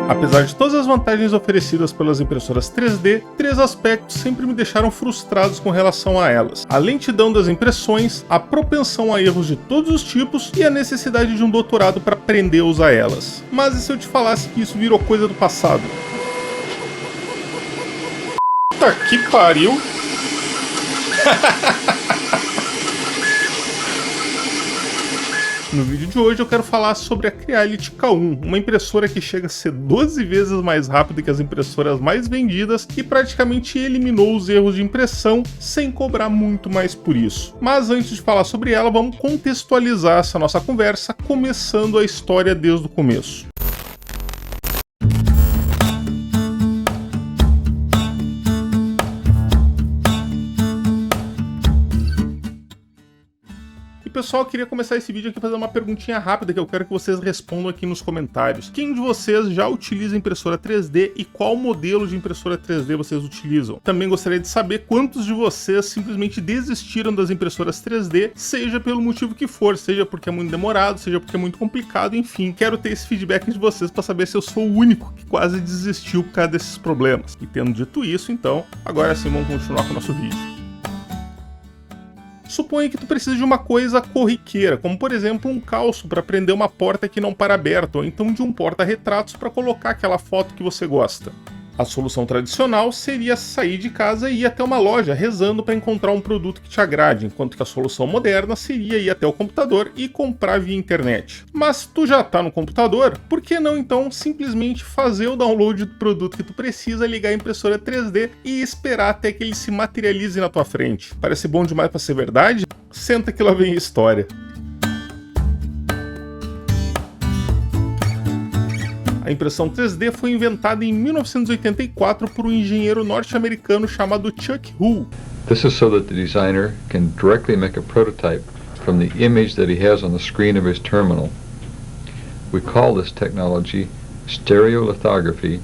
Apesar de todas as vantagens oferecidas pelas impressoras 3D, três aspectos sempre me deixaram frustrados com relação a elas: a lentidão das impressões, a propensão a erros de todos os tipos e a necessidade de um doutorado para aprender a usar elas. Mas e se eu te falasse que isso virou coisa do passado? Puta que pariu! No vídeo de hoje eu quero falar sobre a Creality K1, uma impressora que chega a ser 12 vezes mais rápida que as impressoras mais vendidas e praticamente eliminou os erros de impressão sem cobrar muito mais por isso. Mas antes de falar sobre ela, vamos contextualizar essa nossa conversa, começando a história desde o começo. Pessoal, eu queria começar esse vídeo aqui fazendo uma perguntinha rápida que eu quero que vocês respondam aqui nos comentários. Quem de vocês já utiliza impressora 3D e qual modelo de impressora 3D vocês utilizam? Também gostaria de saber quantos de vocês simplesmente desistiram das impressoras 3D, seja pelo motivo que for, seja porque é muito demorado, seja porque é muito complicado, enfim. Quero ter esse feedback de vocês para saber se eu sou o único que quase desistiu por causa desses problemas. E tendo dito isso, então, agora sim vamos continuar com o nosso vídeo. Suponha que tu precisa de uma coisa corriqueira, como por exemplo um calço para prender uma porta que não para aberta, ou então de um porta-retratos para colocar aquela foto que você gosta. A solução tradicional seria sair de casa e ir até uma loja rezando para encontrar um produto que te agrade, enquanto que a solução moderna seria ir até o computador e comprar via internet. Mas tu já está no computador, por que não então simplesmente fazer o download do produto que tu precisa, ligar a impressora 3D e esperar até que ele se materialize na tua frente? Parece bom demais para ser verdade? Senta que lá vem a história. A impressão 3D foi inventada em 1984 por um engenheiro norte-americano chamado Chuck Hull. This is so that the designer can directly make a prototype from the image that he has on the screen of his terminal. We call this technology stereolithography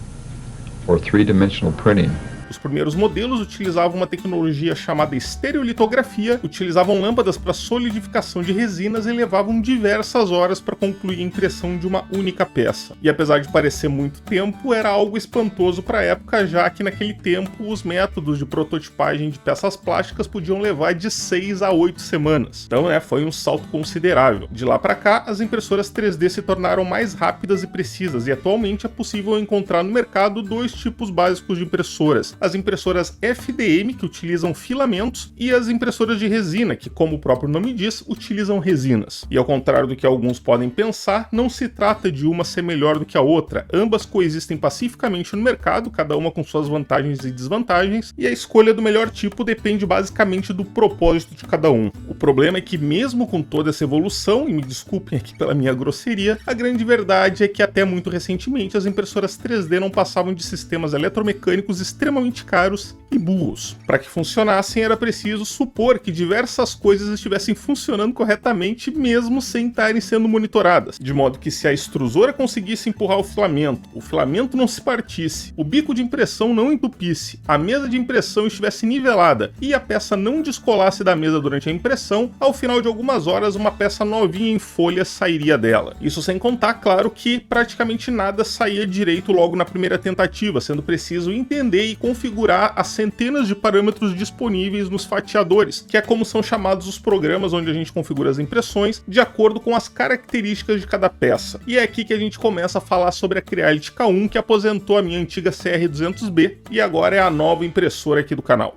or three-dimensional printing. Os primeiros modelos utilizavam uma tecnologia chamada estereolitografia, utilizavam lâmpadas para solidificação de resinas e levavam diversas horas para concluir a impressão de uma única peça. E apesar de parecer muito tempo, era algo espantoso para a época, já que naquele tempo os métodos de prototipagem de peças plásticas podiam levar de 6 a 8 semanas. Então, foi um salto considerável. De lá para cá, as impressoras 3D se tornaram mais rápidas e precisas, e atualmente é possível encontrar no mercado dois tipos básicos de impressoras: as impressoras FDM, que utilizam filamentos, e as impressoras de resina, que, como o próprio nome diz, utilizam resinas. E ao contrário do que alguns podem pensar, não se trata de uma ser melhor do que a outra. Ambas coexistem pacificamente no mercado, cada uma com suas vantagens e desvantagens, e a escolha do melhor tipo depende basicamente do propósito de cada um. O problema é que mesmo com toda essa evolução, e me desculpem aqui pela minha grosseria, a grande verdade é que até muito recentemente as impressoras 3D não passavam de sistemas eletromecânicos extremamente caros e burros. Para que funcionassem era preciso supor que diversas coisas estivessem funcionando corretamente mesmo sem estarem sendo monitoradas, de modo que se a extrusora conseguisse empurrar o filamento não se partisse, o bico de impressão não entupisse, a mesa de impressão estivesse nivelada e a peça não descolasse da mesa durante a impressão, ao final de algumas horas uma peça novinha em folha sairia dela. Isso sem contar, claro, que praticamente nada saía direito logo na primeira tentativa, sendo preciso entender e configurar as centenas de parâmetros disponíveis nos fatiadores, que é como são chamados os programas onde a gente configura as impressões de acordo com as características de cada peça. E é aqui que a gente começa a falar sobre a Creality K1, que aposentou a minha antiga CR200B e agora é a nova impressora aqui do canal.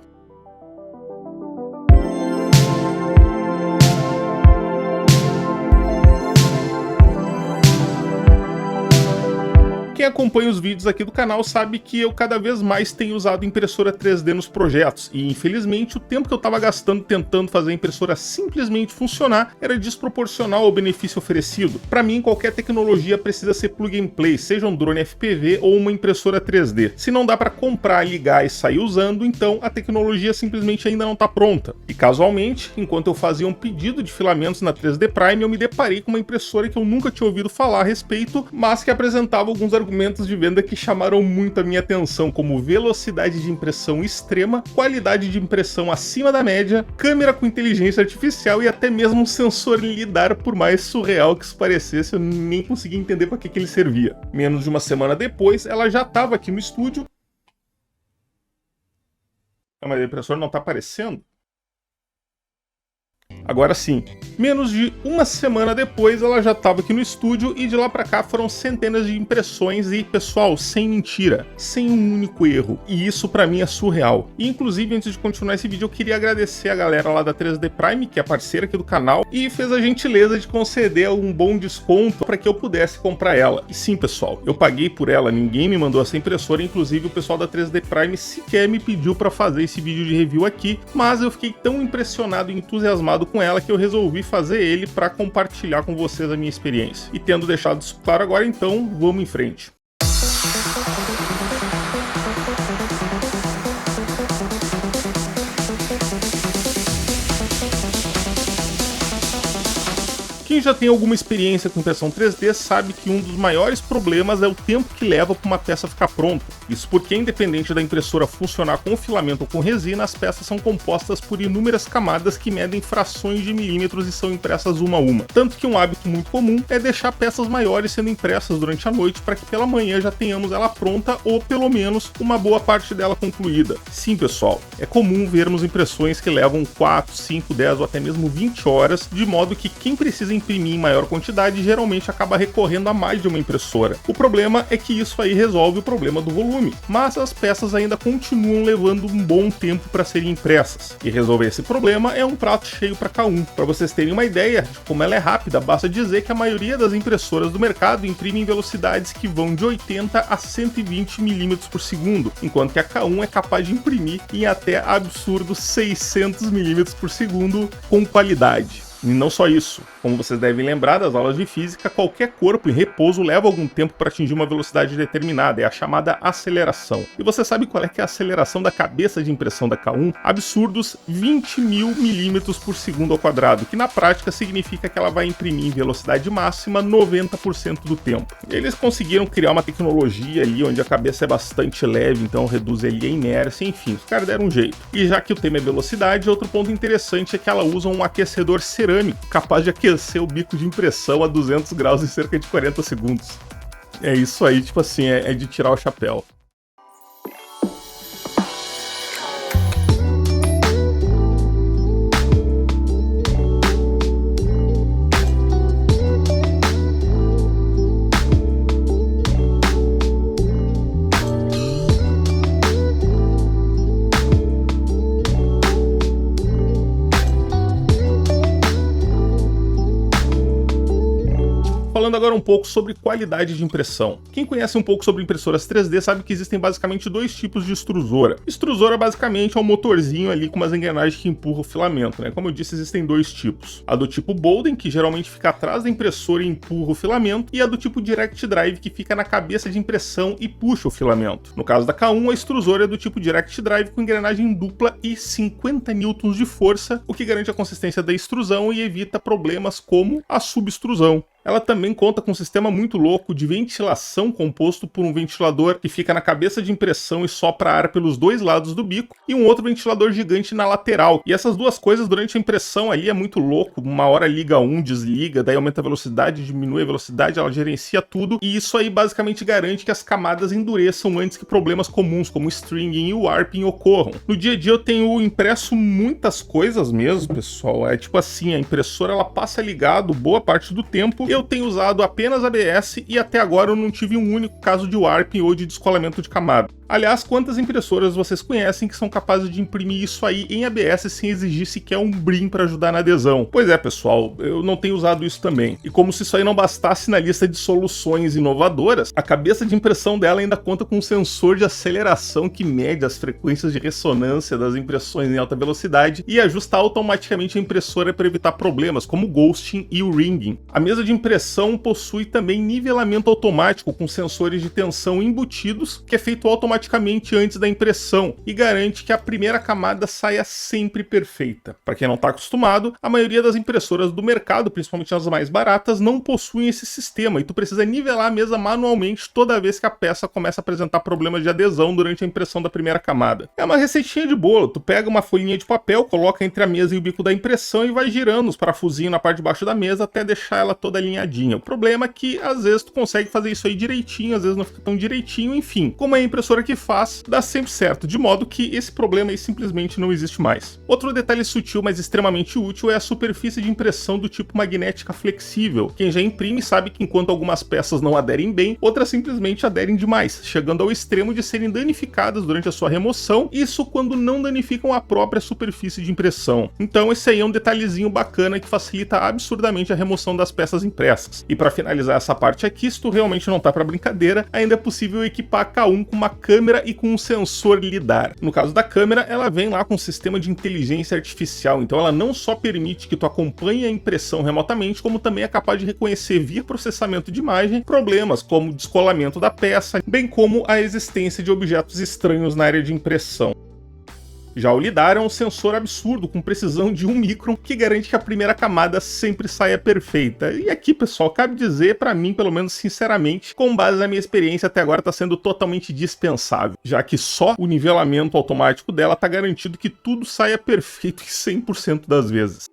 Quem acompanha os vídeos aqui do canal sabe que eu cada vez mais tenho usado impressora 3D nos projetos, e infelizmente o tempo que eu estava gastando tentando fazer a impressora simplesmente funcionar era desproporcional ao benefício oferecido. Para mim, qualquer tecnologia precisa ser plug and play, seja um drone FPV ou uma impressora 3D. Se não dá para comprar, ligar e sair usando, então a tecnologia simplesmente ainda não está pronta. E casualmente, enquanto eu fazia um pedido de filamentos na 3D Prime, eu me deparei com uma impressora que eu nunca tinha ouvido falar a respeito, mas que apresentava alguns argumentos argumentos de venda que chamaram muito a minha atenção, como velocidade de impressão extrema, qualidade de impressão acima da média, câmera com inteligência artificial e até mesmo um sensor lidar. Por mais surreal que isso parecesse, eu nem consegui entender para que ele servia. Menos de uma semana depois, ela já estava aqui no estúdio. Mas a impressora não está aparecendo? Agora sim, menos de uma semana depois ela já estava aqui no estúdio e de lá pra cá foram centenas de impressões e, pessoal, sem mentira, sem um único erro. E isso pra mim é surreal. E, inclusive, antes de continuar esse vídeo, eu queria agradecer a galera lá da 3D Prime, que é parceira aqui do canal, e fez a gentileza de conceder um bom desconto para que eu pudesse comprar ela. E sim, pessoal, eu paguei por ela, ninguém me mandou essa impressora, inclusive o pessoal da 3D Prime sequer me pediu para fazer esse vídeo de review aqui, mas eu fiquei tão impressionado e entusiasmado com ela que eu resolvi fazer ele para compartilhar com vocês a minha experiência. E tendo deixado isso claro agora, então, vamos em frente. Quem já tem alguma experiência com impressão 3D sabe que um dos maiores problemas é o tempo que leva para uma peça ficar pronta. Isso porque, independente da impressora funcionar com filamento ou com resina, as peças são compostas por inúmeras camadas que medem frações de milímetros e são impressas uma a uma. Tanto que um hábito muito comum é deixar peças maiores sendo impressas durante a noite para que pela manhã já tenhamos ela pronta ou pelo menos uma boa parte dela concluída. Sim, pessoal, é comum vermos impressões que levam 4, 5, 10 ou até mesmo 20 horas, de modo que quem precisa imprimir em maior quantidade geralmente acaba recorrendo a mais de uma impressora. O problema é que isso aí resolve o problema do volume, mas as peças ainda continuam levando um bom tempo para serem impressas. E resolver esse problema é um prato cheio para K1. Para vocês terem uma ideia de como ela é rápida, basta dizer que a maioria das impressoras do mercado imprimem em velocidades que vão de 80 a 120 mm por segundo, enquanto que a K1 é capaz de imprimir em até absurdos 600 mm por segundo com qualidade. E não só isso, como vocês devem lembrar das aulas de física, qualquer corpo em repouso leva algum tempo para atingir uma velocidade determinada, é a chamada aceleração. E você sabe qual é que é a aceleração da cabeça de impressão da K1? Absurdos 20.000 milímetros por segundo ao quadrado, que na prática significa que ela vai imprimir em velocidade máxima 90% do tempo. Eles conseguiram criar uma tecnologia ali onde a cabeça é bastante leve, então reduz ali a inércia, enfim, os caras deram um jeito. E já que o tema é velocidade, outro ponto interessante é que ela usa um aquecedor cerâmico capaz de aquecer o bico de impressão a 200 graus em cerca de 40 segundos. É isso aí, tipo assim, é de tirar o chapéu. Falando agora um pouco sobre qualidade de impressão. Quem conhece um pouco sobre impressoras 3D sabe que existem basicamente dois tipos de extrusora. Extrusora basicamente é um motorzinho ali com umas engrenagens que empurram o filamento, né? Como eu disse, existem dois tipos. A do tipo Bowden, que geralmente fica atrás da impressora e empurra o filamento, e a do tipo Direct Drive, que fica na cabeça de impressão e puxa o filamento. No caso da K1, a extrusora é do tipo Direct Drive com engrenagem dupla e 50 N de força, o que garante a consistência da extrusão e evita problemas como a subextrusão. Ela também conta com um sistema muito louco de ventilação composto por um ventilador que fica na cabeça de impressão e sopra ar pelos dois lados do bico, e um outro ventilador gigante na lateral. E essas duas coisas durante a impressão ali é muito louco. Uma hora liga um, desliga, daí aumenta a velocidade, diminui a velocidade, ela gerencia tudo, e isso aí basicamente garante que as camadas endureçam antes que problemas comuns como o stringing e o warping ocorram. No dia a dia eu tenho impresso muitas coisas mesmo, pessoal. É tipo assim, a impressora ela passa ligado boa parte do tempo. Eu tenho usado apenas ABS e até agora eu não tive um único caso de warping ou de descolamento de camada. Aliás, quantas impressoras vocês conhecem que são capazes de imprimir isso aí em ABS sem exigir sequer um brim para ajudar na adesão? Pois é, pessoal, eu não tenho usado isso também. E como se isso aí não bastasse na lista de soluções inovadoras, a cabeça de impressão dela ainda conta com um sensor de aceleração que mede as frequências de ressonância das impressões em alta velocidade e ajusta automaticamente a impressora para evitar problemas como o ghosting e o ringing. A mesa de impressão possui também nivelamento automático com sensores de tensão embutidos, que é feito automaticamente automaticamente antes da impressão e garante que a primeira camada saia sempre perfeita. Para quem não está acostumado, a maioria das impressoras do mercado, principalmente as mais baratas, não possuem esse sistema e tu precisa nivelar a mesa manualmente toda vez que a peça começa a apresentar problemas de adesão durante a impressão da primeira camada. É uma receitinha de bolo, tu pega uma folhinha de papel, coloca entre a mesa e o bico da impressão e vai girando os parafusinhos na parte de baixo da mesa até deixar ela toda alinhadinha. O problema é que às vezes tu consegue fazer isso aí direitinho, às vezes não fica tão direitinho, enfim. Como é a impressora que faz, dá sempre certo, de modo que esse problema aí simplesmente não existe mais. Outro detalhe sutil, mas extremamente útil, é a superfície de impressão do tipo magnética flexível. Quem já imprime sabe que enquanto algumas peças não aderem bem, outras simplesmente aderem demais, chegando ao extremo de serem danificadas durante a sua remoção, isso quando não danificam a própria superfície de impressão. Então esse aí é um detalhezinho bacana que facilita absurdamente a remoção das peças impressas. E para finalizar essa parte aqui, se tu realmente não tá para brincadeira, ainda é possível equipar a K1 com uma câmera e com um sensor lidar. No caso da câmera, ela vem lá com um sistema de inteligência artificial, então ela não só permite que tu acompanhe a impressão remotamente, como também é capaz de reconhecer via processamento de imagem problemas como o descolamento da peça, bem como a existência de objetos estranhos na área de impressão. Já o lidar é um sensor absurdo, com precisão de 1 micron, que garante que a primeira camada sempre saia perfeita. E aqui, pessoal, cabe dizer, para mim, pelo menos sinceramente, com base na minha experiência até agora, está sendo totalmente dispensável, já que só o nivelamento automático dela está garantido que tudo saia perfeito em 100% das vezes.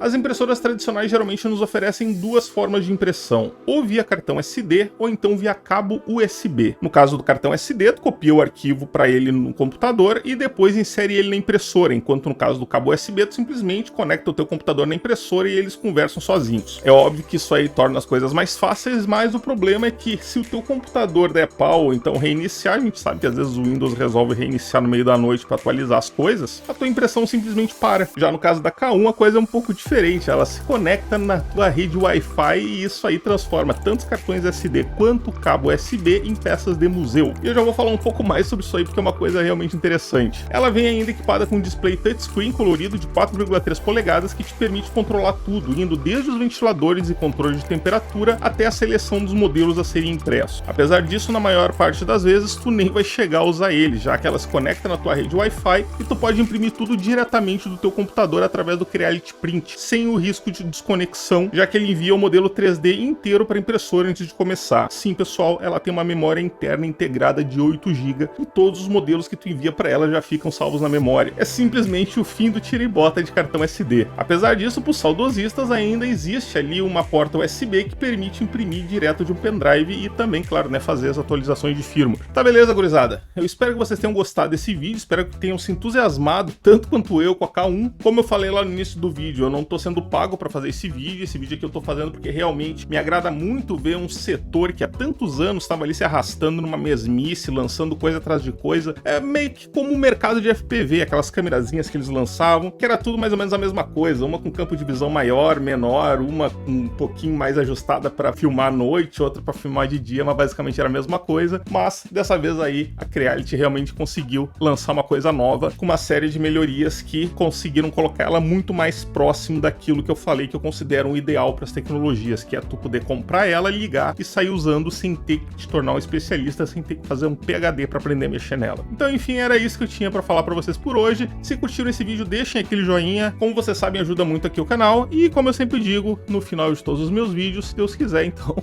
As impressoras tradicionais geralmente nos oferecem duas formas de impressão, ou via cartão SD ou então via cabo USB. No caso do cartão SD, tu copia o arquivo para ele no computador e depois insere ele na impressora, enquanto no caso do cabo USB, tu simplesmente conecta o teu computador na impressora e eles conversam sozinhos. É óbvio que isso aí torna as coisas mais fáceis, mas o problema é que se o teu computador der pau ou então reiniciar, a gente sabe que às vezes o Windows resolve reiniciar no meio da noite para atualizar as coisas, a tua impressão simplesmente para. Já no caso da K1, a coisa é um pouco diferente. Ela se conecta na tua rede Wi-Fi e isso aí transforma tanto os cartões SD quanto o cabo USB em peças de museu. E eu já vou falar um pouco mais sobre isso aí porque é uma coisa realmente interessante. Ela vem ainda equipada com um display touchscreen colorido de 4,3 polegadas que te permite controlar tudo, indo desde os ventiladores e controle de temperatura até a seleção dos modelos a serem impressos. Apesar disso, na maior parte das vezes, tu nem vai chegar a usar ele, já que ela se conecta na tua rede Wi-Fi e tu pode imprimir tudo diretamente do teu computador através do Creality Print, sem o risco de desconexão, já que ele envia o modelo 3D inteiro para a impressora antes de começar. Sim, pessoal, ela tem uma memória interna integrada de 8 GB e todos os modelos que tu envia para ela já ficam salvos na memória. É simplesmente o fim do tira e bota de cartão SD. Apesar disso, para os saudosistas ainda existe ali uma porta USB que permite imprimir direto de um pendrive e também, claro, né, fazer as atualizações de firmware. Tá, beleza, gurizada? Eu espero que vocês tenham gostado desse vídeo, espero que tenham se entusiasmado tanto quanto eu com a K1. Como eu falei lá no início do vídeo, eu não tô sendo pago para fazer esse vídeo aqui eu tô fazendo porque realmente me agrada muito ver um setor que há tantos anos estava ali se arrastando numa mesmice, lançando coisa atrás de coisa. É meio que como o mercado de FPV, aquelas câmerazinhas que eles lançavam, que era tudo mais ou menos a mesma coisa, uma com campo de visão maior, menor, uma um pouquinho mais ajustada para filmar à noite, outra para filmar de dia, mas basicamente era a mesma coisa. Mas dessa vez aí a Creality realmente conseguiu lançar uma coisa nova, com uma série de melhorias que conseguiram colocar ela muito mais próximo daquilo que eu falei que eu considero um ideal para as tecnologias, que é tu poder comprar ela, ligar e sair usando sem ter que te tornar um especialista, sem ter que fazer um PhD para aprender a mexer nela. Então, enfim, era isso que eu tinha para falar para vocês por hoje. Se curtiram esse vídeo, deixem aquele joinha. Como vocês sabem, ajuda muito aqui o canal. E como eu sempre digo, no final de todos os meus vídeos, se Deus quiser, então,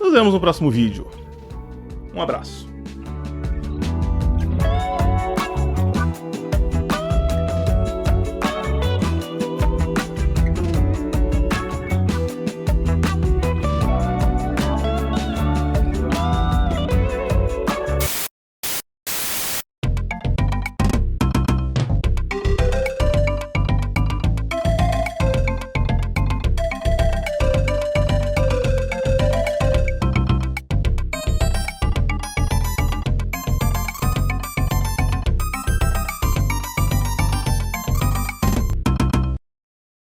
nos vemos no próximo vídeo. Um abraço.